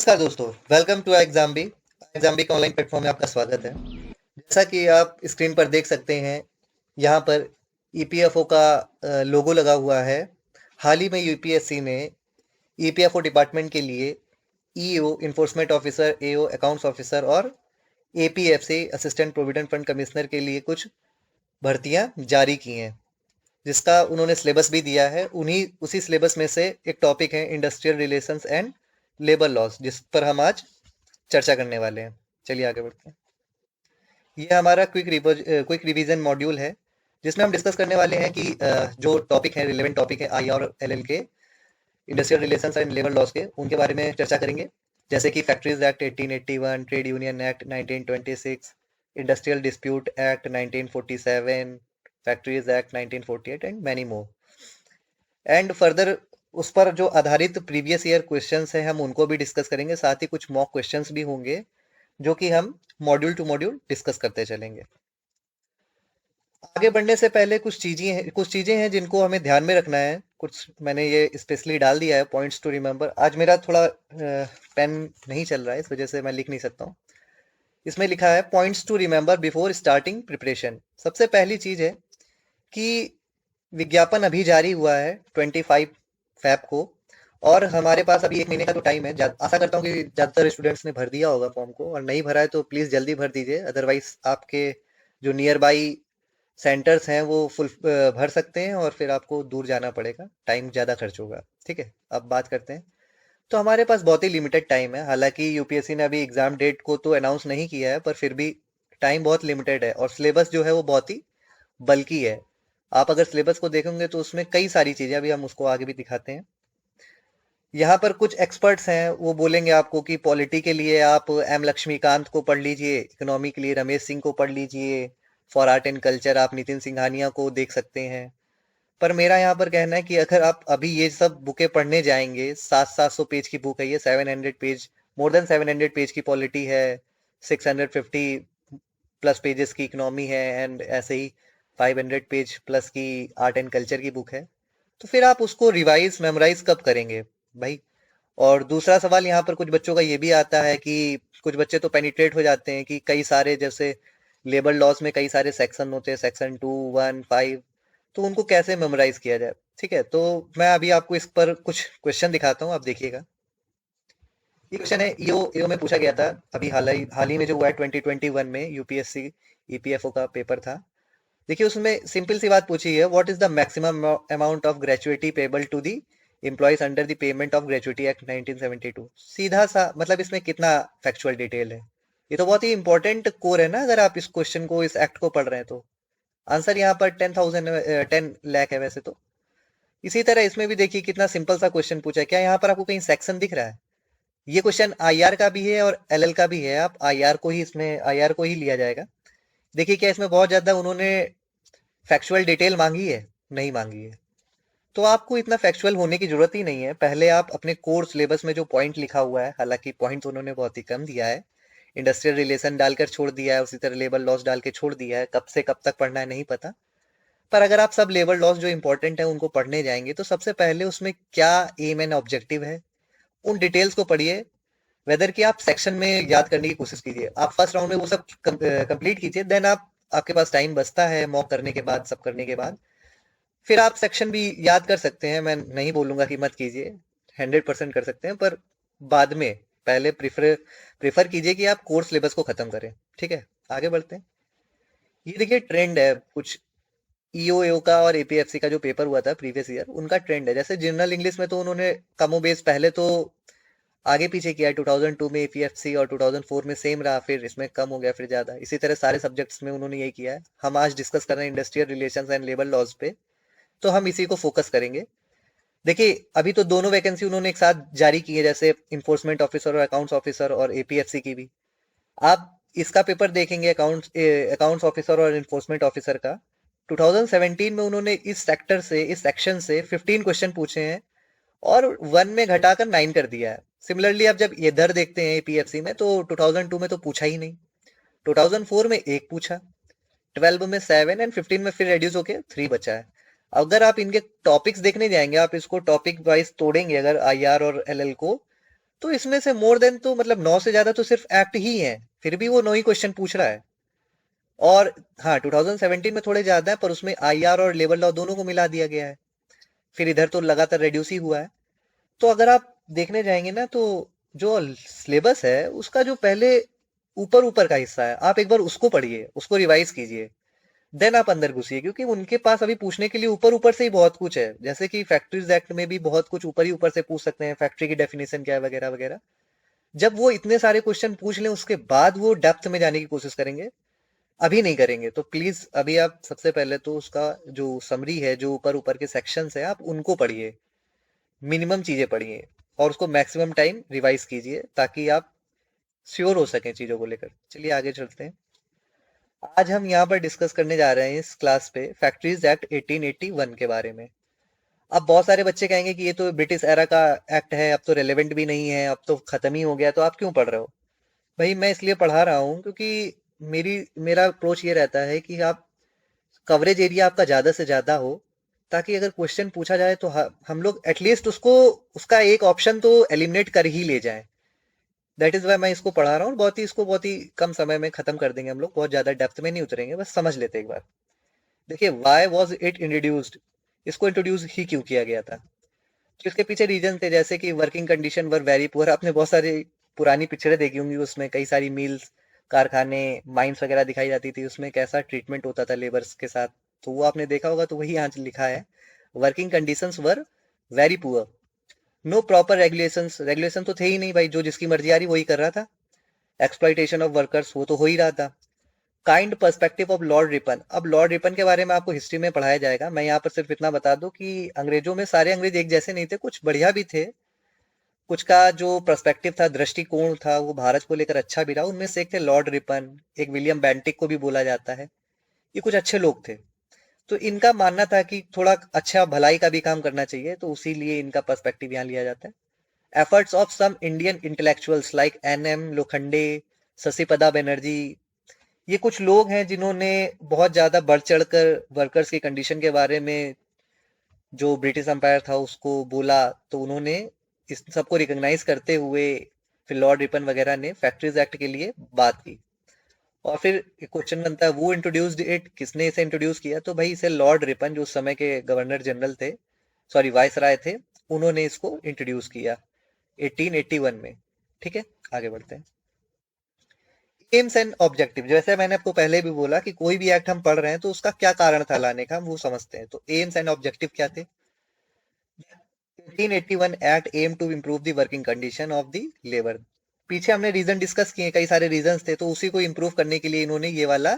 नमस्कार दोस्तों, welcome to exam B. Exam B का ऑनलाइन प्लेटफॉर्म में आपका स्वागत है। जैसा कि आप स्क्रीन पर देख सकते हैं, यहाँ पर ईपीएफओ का लोगो लगा हुआ है। हाल ही में यूपीएससी ने ईपीएफओ डिपार्टमेंट के लिए ईओ इन्फोर्समेंट ऑफिसर, एओ अकाउंट्स ऑफिसर और APFC assistant provident fund commissioner के लिए कुछ भर्तियां जारी की हैं, जिसका उन्होंने सिलेबस भी दिया है। उन्हीं उसी सिलेबस में से एक टॉपिक है industrial relations and labour laws, जिस पर हम आज चर्चा करने वाले हैं। चलिए आगे बढ़ते हैं। ये हमारा क्विक रिवीजन मॉड्यूल है, जिसमें हम डिस्कस करने वाले हैं कि जो टॉपिक है, रिलेवेंट टॉपिक है आई और एलएल के, industrial relations and labour laws के, उनके बारे में चर्चा करेंगे। जैसे कि factories act 1881, trade union act 1926, industrial dispute act 1947, factories act 1948 and many more. And further उस पर जो आधारित प्रीवियस ईयर क्वेश्चंस हैं, हम उनको भी डिस्कस करेंगे। साथ ही कुछ मॉक क्वेश्चंस भी होंगे, जो कि हम मॉड्यूल टू मॉड्यूल डिस्कस करते चलेंगे। आगे बढ़ने से पहले कुछ चीजें हैं जिनको हमें ध्यान में रखना है। कुछ मैंने ये स्पेशली डाल दिया है, पॉइंट्स टू रिमेंबर। आज मेरा थोड़ा पेन नहीं चल रहा है, इस वजह से मैं लिख नहीं सकता हूँ। इसमें लिखा है points to remember before starting preparation. सबसे पहली चीज है कि विज्ञापन अभी जारी हुआ है 25 फैब को, और हमारे पास अभी 1 महीने का तो टाइम है। आशा करता हूँ कि ज़्यादातर स्टूडेंट्स ने भर दिया होगा फॉर्म को, और नहीं भरा है तो प्लीज़ जल्दी भर दीजिए। अदरवाइज आपके जो नियर बाई सेंटर्स हैं वो फुल भर सकते हैं, और फिर आपको दूर जाना पड़ेगा, टाइम ज़्यादा खर्च होगा। ठीक है, अब बात करते हैं। तो हमारे पास बहुत ही लिमिटेड टाइम है। हालांकि यूपीएससी ने अभी एग्जाम डेट को तो अनाउंस नहीं किया है, पर फिर भी टाइम बहुत लिमिटेड है, और सिलेबस जो है वो बहुत ही बल्कि है। आप अगर सिलेबस को देखेंगे तो उसमें कई सारी चीजें, अभी हम उसको आगे भी दिखाते हैं। यहाँ पर कुछ एक्सपर्ट्स हैं, वो बोलेंगे आपको कि पॉलिटी के लिए आप एम लक्ष्मीकांत को पढ़ लीजिए, इकोनॉमी के लिए रमेश सिंह को पढ़ लीजिए, फॉर आर्ट एंड कल्चर आप नितिन सिंघानिया को देख सकते हैं। पर मेरा यहाँ पर कहना है कि अगर आप अभी ये सब बुकें पढ़ने जाएंगे, 700-700 पेज की बुक है ये, 700 पेज, मोर देन 700 पेज की पॉलिटी है, 650+ पेजेस की इकोनॉमी है, एंड ऐसे ही 500 पेज प्लस की आर्ट एंड कल्चर की बुक है। तो फिर आप उसको रिवाइज मेमोराइज कब करेंगे भाई? और दूसरा सवाल यहाँ पर कुछ बच्चों का ये भी आता है कि कुछ बच्चे तो पेनिट्रेट हो जाते हैं कि कई सारे, जैसे लेबर लॉज में कई सारे सेक्शन होते हैं, सेक्शन 2, 1, 5, तो उनको कैसे मेमोराइज किया जाए। ठीक है, तो मैं अभी आपको इस पर कुछ क्वेश्चन दिखाता हूँ, आप देखिएगा। ये क्वेश्चन है ईओ में पूछा गया था, अभी हाल ही में जो हुआ है 2021 में, यूपीएससी ईपीएफओ का पेपर था। देखिए, उसमें सिंपल सी बात पूछी है, what is the maximum amount of gratuity payable to the employees under the payment of gratuity act 1972। सीधा सा मतलब इसमें कितना फैक्चुअल डिटेल है। ये तो बहुत ही इंपॉर्टेंट कोर है ना, अगर आप इस क्वेश्चन को, इस एक्ट को पढ़ रहे हैं तो। आंसर यहाँ पर 10 लाख है वैसे तो। इसी तरह इसमें भी देखिए कितना सिंपल सा क्वेश्चन पूछा है। क्या यहाँ पर आपको कहीं सेक्शन दिख रहा है? ये क्वेश्चन आईआर का भी है और एलएल का भी है। आप आईआर को ही लिया जाएगा। देखिए, क्या इसमें बहुत ज्यादा उन्होंने फैक्चुअल डिटेल मांगी है? नहीं मांगी है। तो आपको इतना फैक्चुअल होने की जरूरत ही नहीं है। पहले आप अपने कोर सिलेबस में जो पॉइंट लिखा हुआ है, हालांकि पॉइंट तो उन्होंने बहुत ही कम दिया है, इंडस्ट्रियल रिलेशन डालकर छोड़ दिया है, उसी तरह लेबर लॉस डाल के छोड़ दिया है। कब से कब तक पढ़ना है नहीं पता, पर अगर आप सब लेबर लॉस जो इंपॉर्टेंट है उनको पढ़ने जाएंगे, तो सबसे पहले उसमें क्या एम एंड ऑब्जेक्टिव है, उन डिटेल्स को पढ़िए। वेदर कि आप सेक्शन में याद करने की कोशिश कीजिए, आप फर्स्ट राउंड में वो सब कंप्लीट कीजिए, देन आप, आपके पास टाइम बचता है मॉक करने के बाद, सब करने के बाद, फिर आप सेक्शन भी याद कर सकते हैं। मैं नहीं बोलूंगा कि मत कीजिए, 100% कर सकते हैं, पर बाद में पहले प्रेफर कीजिए कि आप कोर्स सिलेबस को खत्म करें। ठीक है, आगे बढ़ते हैं। ये देखिए ट्रेंड है कुछ ईओ का और एपीएफसी का जो पेपर हुआ था प्रीवियस ईयर, उनका ट्रेंड है। जैसे जनरल इंग्लिश में तो उन्होंने कमो बेस पहले तो आगे पीछे किया है। 2002 में एपीएफसी और 2004 में सेम रहा, फिर इसमें कम हो गया, फिर ज्यादा। इसी तरह सारे सब्जेक्ट्स में उन्होंने यही किया है। हम आज डिस्कस कर रहे हैं industrial relations and labour laws पे, तो हम इसी को फोकस करेंगे। देखिए, अभी तो दोनों वैकेंसी उन्होंने एक साथ जारी की है, जैसे इन्फोर्समेंट ऑफिसर और अकाउंट्स ऑफिसर, और एपीएफसी की भी। आप इसका पेपर देखेंगे, अकाउंट्स ऑफिसर और इन्फोर्समेंट ऑफिसर का, 2017 में उन्होंने इस सेक्शन से 15 क्वेश्चन पूछे हैं, और 1 में घटाकर 9 कर दिया है। सिमिलरली आप जब इधर देखते हैं एपीएफसी में, तो 2002 में तो पूछा ही नहीं, 2004 में एक पूछा, 12 में 7, एंड 15 में फिर रेड्यूस होके 3 बचा है। अगर आप इनके टॉपिक्स देखने जाएंगे, आप इसको टॉपिक वाइज तोड़ेंगे अगर आईआर और एलएल को, तो इसमें से मोर देन तो मतलब 9 से ज्यादा तो सिर्फ एक्ट ही है, फिर भी वो 9 ही क्वेश्चन पूछ रहा है। और हाँ, 2017 में थोड़े ज्यादा है, पर उसमें आईआर और लेबर लॉ दोनों को मिला दिया गया है। फिर इधर तो लगातार रिड्यूस ही हुआ है। तो अगर आप देखने जाएंगे ना, तो जो सिलेबस है उसका जो पहले ऊपर ऊपर का हिस्सा है, आप एक बार उसको पढ़िए, उसको रिवाइज कीजिए, देन आप अंदर घुसिए, क्योंकि उनके पास अभी पूछने के लिए ऊपर ऊपर से ही बहुत कुछ है। जैसे कि फैक्ट्रीज एक्ट में भी बहुत कुछ ऊपर ही ऊपर से पूछ सकते हैं, फैक्ट्री की डेफिनेशन क्या है वगैरह वगैरह। जब वो इतने सारे क्वेश्चन पूछ लें उसके बाद वो डेप्थ में जाने की कोशिश करेंगे, अभी नहीं करेंगे। तो प्लीज अभी आप सबसे पहले तो उसका जो समरी है, जो ऊपर ऊपर के सेक्शंस है, आप उनको पढ़िए, मिनिमम चीजें पढ़िए, और उसको मैक्सिमम टाइम रिवाइज कीजिए, ताकि आप श्योर हो सकें चीजों को लेकर। चलिए आगे चलते हैं। आज हम यहाँ पर डिस्कस करने जा रहे हैं इस क्लास पे फैक्ट्रीज एक्ट 1881 के बारे में। अब बहुत सारे बच्चे कहेंगे कि ये तो ब्रिटिश एरा का एक्ट है, अब तो रेलेवेंट भी नहीं है, अब तो खत्म ही हो गया, तो आप क्यों पढ़ रहे हो? भाई मैं इसलिए पढ़ा रहा हूँ क्योंकि मेरा अप्रोच ये रहता है कि आप कवरेज एरिया आपका ज्यादा से ज्यादा हो, ताकि अगर क्वेश्चन पूछा जाए तो हम लोग एटलीस्ट उसको, उसका एक ऑप्शन तो एलिमिनेट कर ही ले जाएं। दैट इज वाई मैं इसको पढ़ा रहा हूँ। बहुत ही कम समय में खत्म कर देंगे हम लोग, बहुत ज्यादा डेप्थ में नहीं उतरेंगे, बस समझ लेते एक बार। देखिए, वाई वॉज इट इंट्रोड्यूस्ड, इसको इंट्रोड्यूस ही क्यों किया गया था? तो इसके पीछे रीजन थे, जैसे कि वर्किंग कंडीशन वर वेरी पुअर। आपने बहुत सारी पुरानी पिक्चरें देखी होंगी, उसमें कई सारी मिल्स, कारखाने, माइंस वगैरह दिखाई जाती थी, उसमें कैसा ट्रीटमेंट होता था लेबर्स के साथ। तो वो आपने देखा होगा, तो वही यहाँ लिखा है, working conditions were very poor, no proper regulations, regulation तो थे ही नहीं भाई, जो जिसकी मर्जी आ रही वही कर रहा था। एक्सप्लॉइटेशन ऑफ वर्कर्स, वो तो हो ही रहा था। Kind perspective of Lord Ripon, अब लॉर्ड रिपन के बारे में आपको हिस्ट्री में पढ़ाया जाएगा, मैं यहाँ पर सिर्फ इतना बता दूं कि अंग्रेजों में सारे अंग्रेज एक जैसे नहीं थे, कुछ बढ़िया भी थे, कुछ का जो पर्सपेक्टिव था, दृष्टिकोण था, वो भारत को लेकर अच्छा भी रहा। उनमें से एक थे लॉर्ड रिपन, एक विलियम बेंटिक को भी बोला जाता है। ये कुछ अच्छे लोग थे। तो इनका मानना था कि थोड़ा अच्छा भलाई का भी काम करना चाहिए, तो उसी लिए इनका पर्सपेक्टिव यहाँ लिया जाता है। Efforts of some Indian intellectuals like N M. Lokhande, Shashipada Banerjee, ये कुछ लोग हैं जिन्होंने बहुत ज्यादा बढ़ चढ़कर वर्कर्स की कंडीशन के बारे में, जो ब्रिटिश एम्पायर था उसको बोला। तो उन्होंने इस सबको रिकॉग्नाइज करते हुए फिर लॉर्ड रिपन वगैरह ने फैक्ट्रीज एक्ट के लिए बात की। और फिर क्वेश्चन बनता है, वो इंट्रोड्यूस्ड इट, किसने इसे इंट्रोड्यूस किया? तो भाई इसे लॉर्ड रिपन, जो उस समय के गवर्नर जनरल थे, सॉरी वाइस राय थे, उन्होंने इसको इंट्रोड्यूस किया 1881 में। ठीक है, आगे बढ़ते हैं। एम्स एंड ऑब्जेक्टिव, जैसे मैंने आपको पहले भी बोला कि कोई भी एक्ट हम पढ़ रहे हैं तो उसका क्या कारण था लाने का, हम वो समझते हैं। तो एम्स एंड ऑब्जेक्टिव क्या थे? 1881 act aim to improve the working condition of the labour. पीछे हमने रीजन डिस्कस किए, कई सारे रीजंस थे, तो उसी को इम्प्रूव करने के लिए इन्होंने ये वाला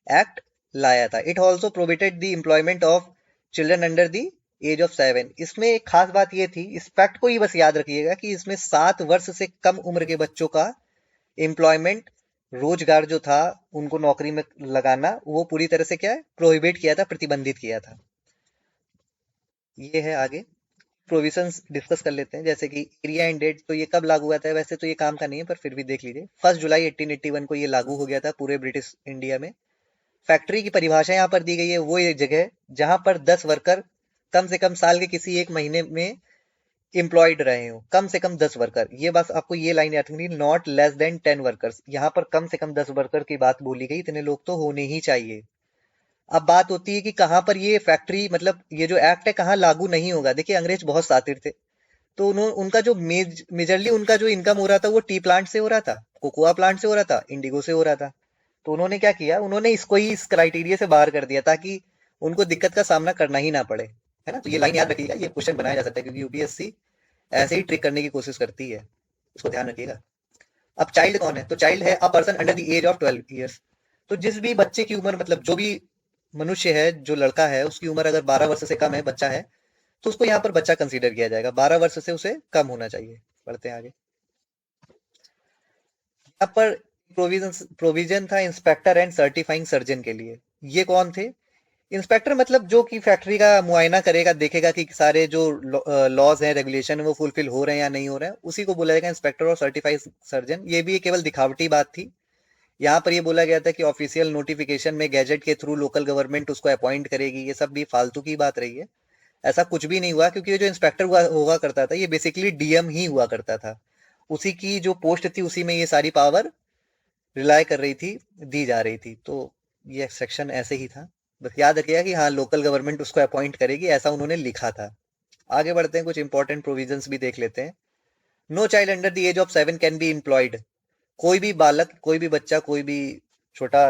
एक्ट लाया था। It also prohibited the employment of children under the age of 7। इसमें एक खास बात ये थी, इस फैक्ट को ही बस याद रखिएगा, कि इसमें 7 वर्ष से कम उम्र के बच्चों का एम्प्लॉयमेंट, रोजगार जो था, उनको नौकरी में लगाना, वो पूरी तरह से क्या है, प्रोहिबिट किया था, प्रतिबंधित किया था। ये है आगे प्रोविजंस डिस्कस कर लेते हैं, जैसे कि एरिया एंड डेट। तो ये कब लागू हुआ था? वैसे तो ये काम का नहीं है, पर फिर भी देख लीजिए, 1 जुलाई 1881 को ये लागू हो गया था पूरे ब्रिटिश इंडिया में। फैक्ट्री की परिभाषा यहाँ पर दी गई है, वो एक जगह जहां पर 10 वर्कर कम से कम साल के किसी एक महीने में एम्प्लॉयड रहे हो, कम से कम 10 वर्कर। ये बस आपको ये लाइन याद रखनी, नॉट लेस देन 10 वर्कर्स। यहाँ पर कम से कम 10 वर्कर की बात बोली गई, इतने लोग तो होने ही चाहिए। अब बात होती है कि कहाँ पर ये फैक्ट्री, मतलब ये जो एक्ट है, कहाँ लागू नहीं होगा। देखिए, अंग्रेज बहुत शातिर थे, तो उन्होंने, उनका जो मेजरली उनका जो इनकम हो रहा था वो टी प्लांट से हो रहा था, कोकोआ प्लांट से हो रहा था, इंडिगो से हो रहा था। तो उन्होंने क्या किया, उन्होंने इसको ही इस क्राइटेरिया से बाहर कर दिया, ताकि उनको दिक्कत का सामना करना ही ना पड़े, है ना। तो ये लाइन याद रखिएगा, ये क्वेश्चन बनाया जा सकता है, क्योंकि यूपीएससी ऐसे ही ट्रिक करने की कोशिश करती है, इसको ध्यान रखिएगा। अब चाइल्ड कौन है? तो चाइल्ड है a person under the age of 12 years. तो जिस भी बच्चे की उम्र, मतलब जो भी मनुष्य है, जो लड़का है, उसकी उम्र अगर 12 वर्ष से कम है, बच्चा है, तो उसको यहाँ पर बच्चा कंसीडर किया जाएगा, 12 वर्ष से उसे कम होना चाहिए। बढ़ते हैं आगे। यहाँ पर प्रोविजन प्रोविजन था इंस्पेक्टर एंड सर्टिफाइंग सर्जन के लिए। ये कौन थे? इंस्पेक्टर मतलब जो कि फैक्ट्री का मुआयना करेगा, देखेगा कि सारे जो लॉज हैं, रेगुलेशन है, वो फुलफिल हो रहे हैं या नहीं हो रहे हैं, उसी को बोला जाएगा इंस्पेक्टर। और सर्टिफाइड सर्जन, ये भी केवल दिखावटी बात थी। यहाँ पर ये बोला गया था कि ऑफिशियल नोटिफिकेशन में गैजेट के थ्रू लोकल गवर्नमेंट उसको अपॉइंट करेगी, ये सब भी फालतू की बात रही है। ऐसा कुछ भी नहीं हुआ, क्योंकि ये जो इंस्पेक्टर हुआ करता था, ये बेसिकली डीएम ही हुआ करता था। उसी की जो पोस्ट थी उसी में ये सारी पावर रिलाय कर रही थी, दी जा रही थी। तो ये सेक्शन ऐसे ही था, बस याद रखिएगा कि हाँ लोकल गवर्नमेंट उसको अपॉइंट करेगी, ऐसा उन्होंने लिखा था। आगे बढ़ते हैं, कुछ इंपॉर्टेंट प्रोविजंस भी देख लेते हैं। No child under the age of 7 can be employed. कोई भी बालक, कोई भी बच्चा, कोई भी छोटा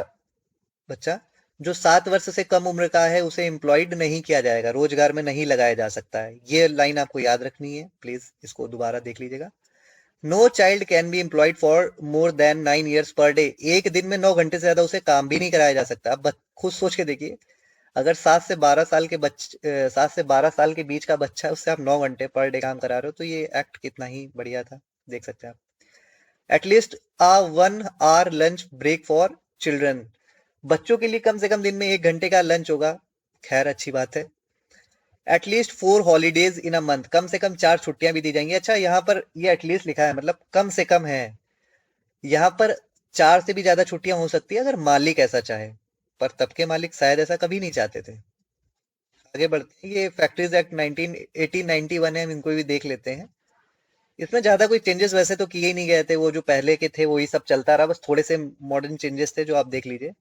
बच्चा जो 7 वर्ष से कम उम्र का है उसे एम्प्लॉयड नहीं किया जाएगा, रोजगार में नहीं लगाया जा सकता है। ये लाइन आपको याद रखनी है, प्लीज इसको दोबारा देख लीजिएगा। No child can be employed for more than 9 years per day. एक दिन में 9 घंटे से ज्यादा उसे काम भी नहीं कराया जा सकता। अब खुद सोच के देखिए, अगर 7 से 12 साल के बच्चे, 7 से 12 साल के बीच का बच्चा है, उससे आप 9 घंटे पर डे काम करा रहे हो, तो ये एक्ट कितना ही बढ़िया था, देख सकते हैं आप। At least a 1 hour lunch break for children. बच्चों के लिए कम से कम दिन में 1 घंटे का लंच होगा, खैर अच्छी बात है। At least 4 holidays in a month. कम से कम 4 छुट्टियां भी दी जाएंगी। अच्छा, यहाँ पर ये एटलीस्ट लिखा है, मतलब कम से कम है। यहाँ पर 4 से भी ज्यादा छुट्टियां हो सकती है अगर मालिक ऐसा चाहे, पर तब के मालिक शायद ऐसा कभी नहीं चाहते थे। आगे बढ़ते हैं, ये फैक्ट्रीज एक्ट 1891 है, हम इनको भी देख लेते हैं। इसमें ज्यादा कोई चेंजेस वैसे तो किए ही नहीं गए थे, वो जो पहले के थे वही सब चलता रहा, बस थोड़े से मॉडर्न चेंजेस थे जो आप देख लीजिए।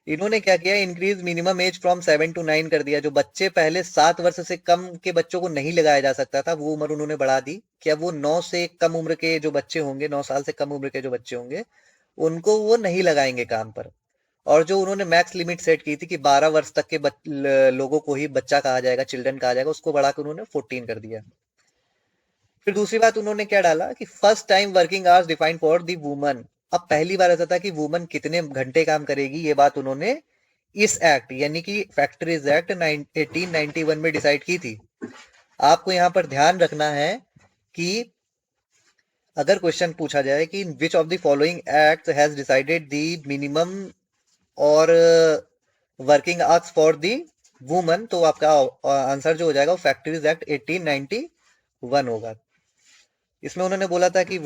इन्होंने क्या किया, increase minimum age from 7 to 9 कर दिया। जो बच्चे पहले 7 वर्ष से कम के बच्चों को नहीं लगाया जा सकता था, वो उम्र उन्होंने बढ़ा दी कि अब वो 9 से कम उम्र के जो बच्चे होंगे, 9 साल से कम उम्र के जो बच्चे होंगे, उनको वो नहीं लगाएंगे काम पर। और जो उन्होंने मैक्स लिमिट सेट की थी कि 12 वर्ष तक के लोगों को ही बच्चा कहा जाएगा, चिल्ड्रन कहा जाएगा, उसको बढ़ाकर उन्होंने 14 कर दिया। फिर दूसरी बात उन्होंने क्या डाला कि first time working hours defined for the woman. अब पहली बार ऐसा था कि वुमन कितने घंटे काम करेगी, ये बात उन्होंने इस एक्ट यानी कि फैक्ट्रीज एक्ट 1891 में डिसाइड की थी। आपको यहां पर ध्यान रखना है कि अगर क्वेश्चन पूछा जाए कि which of the following act has decided the minimum और working hours for the women, तो आपका आंसर जो हो जाएगा वो फैक्ट्रीज एक्ट 1891 होगा। इसमें उन्होंने बोला था कि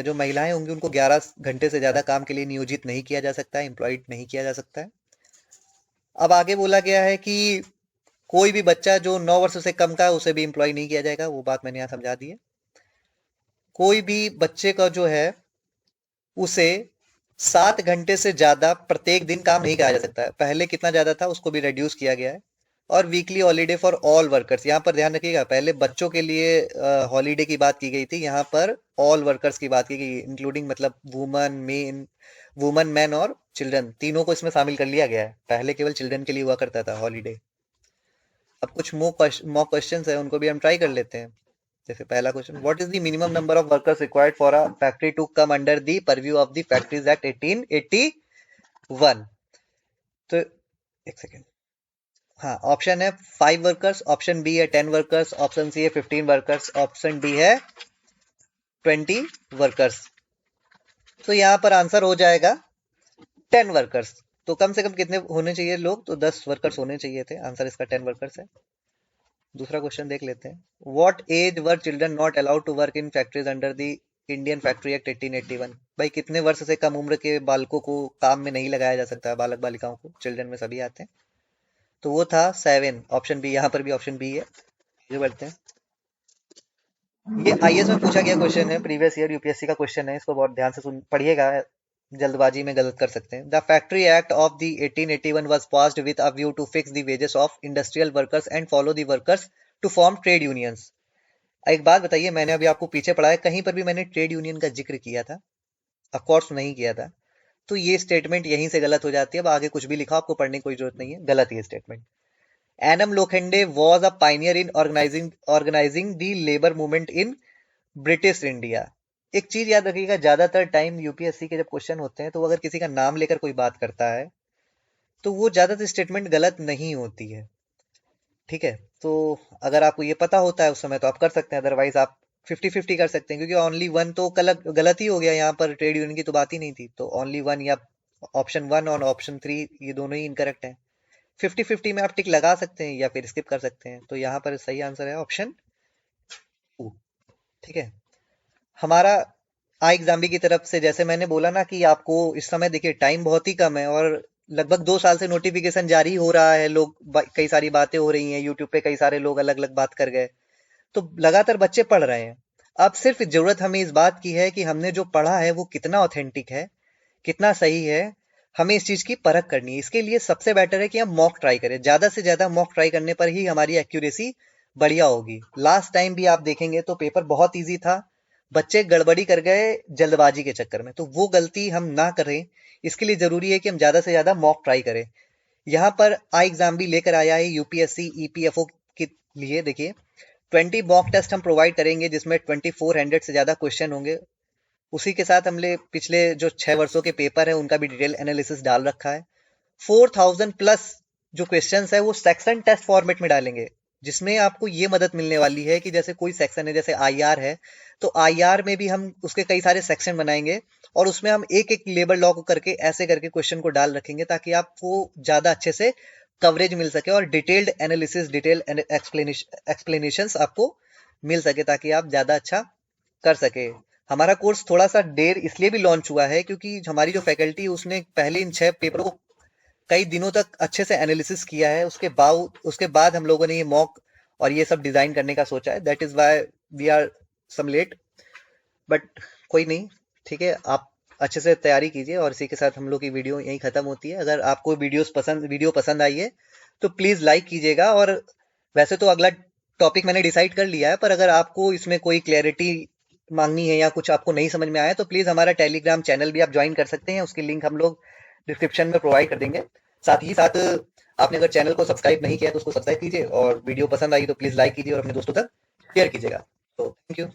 जो महिलाएं होंगी उनको 11 घंटे से ज्यादा काम के लिए नियोजित नहीं किया जा सकता है, एम्प्लॉयड नहीं किया जा सकता है। अब आगे बोला गया है कि कोई भी बच्चा जो 9 वर्ष से कम का है उसे भी एम्प्लॉय नहीं किया जाएगा, वो बात मैंने यहाँ समझा दी है। कोई भी बच्चे का जो है उसे 7 घंटे से ज्यादा प्रत्येक दिन काम नहीं कराया जा सकता है। पहले कितना ज्यादा था उसको भी रिड्यूस किया गया है। और weekly holiday for all workers, यहाँ पर ध्यान रखिएगा, पहले बच्चों के लिए हॉलीडे की बात की गई थी, यहाँ पर ऑल वर्कर्स की बात की गई, इंक्लूडिंग मतलब वुमन मैन और चिल्ड्रन, तीनों को इसमें शामिल कर लिया गया है। पहले केवल चिल्ड्रन के लिए हुआ करता था हॉलीडे। अब कुछ मॉक क्वेश्चंस है, उनको भी हम ट्राई कर लेते हैं। जैसे पहला question, what is the minimum number of workers required for a factory to come under the purview of the factories act 1881? तो एक सेकेंड, हाँ ऑप्शन है 5 वर्कर्स, ऑप्शन बी है 10 वर्कर्स, ऑप्शन सी है 15 वर्कर्स, ऑप्शन डी है 20 workers. तो यहाँ पर आंसर हो जाएगा 10 वर्कर्स। तो कम से कम कितने होने चाहिए लोग, तो 10 वर्कर्स होने चाहिए थे, आंसर इसका 10 वर्कर्स है। दूसरा क्वेश्चन देख लेते हैं, what age were children not allowed to work in factories under the Indian factory act 1881? भाई कितने वर्ष से कम उम्र के बालकों को काम में नहीं लगाया जा सकता, बालक बालिकाओं को, चिल्ड्रन में सभी आते हैं। तो वो था 7, ऑप्शन बी, यहाँ पर भी ऑप्शन बी है। आगे बढ़ते हैं, ये आईएएस में पूछा गया क्वेश्चन है, प्रीवियस ईयर यूपीएससी का क्वेश्चन है, इसको बहुत ध्यान से सुन पढ़िएगा, जल्दबाजी में गलत कर सकते हैं। The factory act of the 1881 was passed with a view to fix the wages of industrial workers and follow the workers to form trade unions. एक बात बताइए, मैंने अभी आपको पीछे पढ़ाया, कहीं पर भी मैंने ट्रेड यूनियन का जिक्र किया था? ऑफ कोर्स नहीं किया था। तो ये स्टेटमेंट यहीं से गलत हो जाती है। अब आगे कुछ भी लिखा आपको पढ़ने की कोई जरूरत नहीं है, गलत ये statement. N M Lokhande was a pioneer in organising the labour movement in British India. एक चीज याद रखिएगा, ज्यादातर टाइम यूपीएससी के जब क्वेश्चन होते हैं तो अगर किसी का नाम लेकर कोई बात करता है तो वो ज्यादातर स्टेटमेंट गलत नहीं होती है। ठीक है, तो अगर आपको ये पता होता है उस समय तो आप कर सकते हैं, अदरवाइज आप 50-50 कर सकते हैं, क्योंकि ओनली वन तो गलत गलत ही हो गया, यहाँ पर ट्रेड यूनियन की तो बात ही नहीं थी। तो ओनली वन या ऑप्शन 1 और ऑप्शन 3 ये दोनों ही इनकरेक्ट हैं। 50-50 में आप टिक लगा सकते हैं या फिर स्किप कर सकते हैं। तो यहाँ पर सही आंसर है ऑप्शन 2। ठीक है, हमारा आई एग्जाम्बी की तरफ से, जैसे मैंने बोला ना कि आपको इस समय देखिए टाइम बहुत ही कम है और लगभग 2 साल से नोटिफिकेशन जारी हो रहा है, लोग कई सारी बातें हो रही हैं यूट्यूब पे, कई सारे लोग अलग अलग बात कर गए, तो लगातार बच्चे पढ़ रहे हैं। अब सिर्फ जरूरत हमें इस बात की है कि हमने जो पढ़ा है वो कितना ऑथेंटिक है, कितना सही है। हमें इस चीज की परख करनी है। इसके लिए सबसे बेटर है कि हम मॉक ट्राई करें। ज्यादा से ज्यादा मॉक ट्राई करने पर ही हमारी एक्यूरेसी बढ़िया होगी। लास्ट टाइम भी आप देखेंगे तो पेपर बहुत इजी था, बच्चे गड़बड़ी कर गए जल्दबाजी के चक्कर में। तो वो गलती हम ना करें, इसके लिए जरूरी है कि हम ज्यादा से ज्यादा मॉक ट्राई करें। यहाँ पर आई एग्जाम भी लेकर आया है यूपीएससी ईपीएफओ के लिए। देखिए 20 मॉक टेस्ट हम प्रोवाइड करेंगे जिसमें 2400 से ज्यादा क्वेश्चन होंगे। उसी के साथ हमने पिछले जो 6 वर्षों के पेपर है उनका भी डिटेल एनालिसिस डाल रखा है। 4000 प्लस जो क्वेश्चंस है वो सेक्शन टेस्ट फॉर्मेट में डालेंगे, जिसमें आपको ये मदद मिलने वाली है कि जैसे कोई सेक्शन है, जैसे आईआर है, तो आईआर में भी हम उसके कई सारे सेक्शन बनाएंगे और उसमें हम एक एक लेबल लॉक करके ऐसे करके क्वेश्चन को डाल रखेंगे ताकि आपको ज्यादा अच्छे से कवरेज मिल सके और डिटेल्ड एनालिसिस, डिटेल एक्सप्लेनेशंस आपको मिल सके ताकि आप ज्यादा अच्छा कर सके। हमारा कोर्स थोड़ा सा देर इसलिए भी लॉन्च हुआ है क्योंकि हमारी जो फैकल्टी उसने पहले इन 6 पेपरों को कई दिनों तक अच्छे से एनालिसिस किया है। उसके बाद हम लोगों ने ये मॉक और ये सब डिजाइन करने का सोचा है। That is why we are some late, but कोई नहीं, ठीक है। आप अच्छे से तैयारी कीजिए और इसी के साथ हम लोग की वीडियो यहीं खत्म होती है। अगर आपको वीडियो पसंद आई है तो प्लीज लाइक कीजिएगा। और वैसे तो अगला टॉपिक मैंने डिसाइड कर लिया है, पर अगर आपको इसमें कोई क्लैरिटी मांगनी है या कुछ आपको नहीं समझ में आया तो प्लीज हमारा टेलीग्राम चैनल भी आप ज्वाइन कर सकते हैं। उसकी लिंक हम लोग डिस्क्रिप्शन में प्रोवाइड कर देंगे। साथ ही साथ आपने अगर चैनल को सब्सक्राइब नहीं किया तो उसको सब्सक्राइब कीजिए और वीडियो पसंद आई तो प्लीज लाइक कीजिए और अपने दोस्तों तक शेयर कीजिएगा। तो थैंक यू।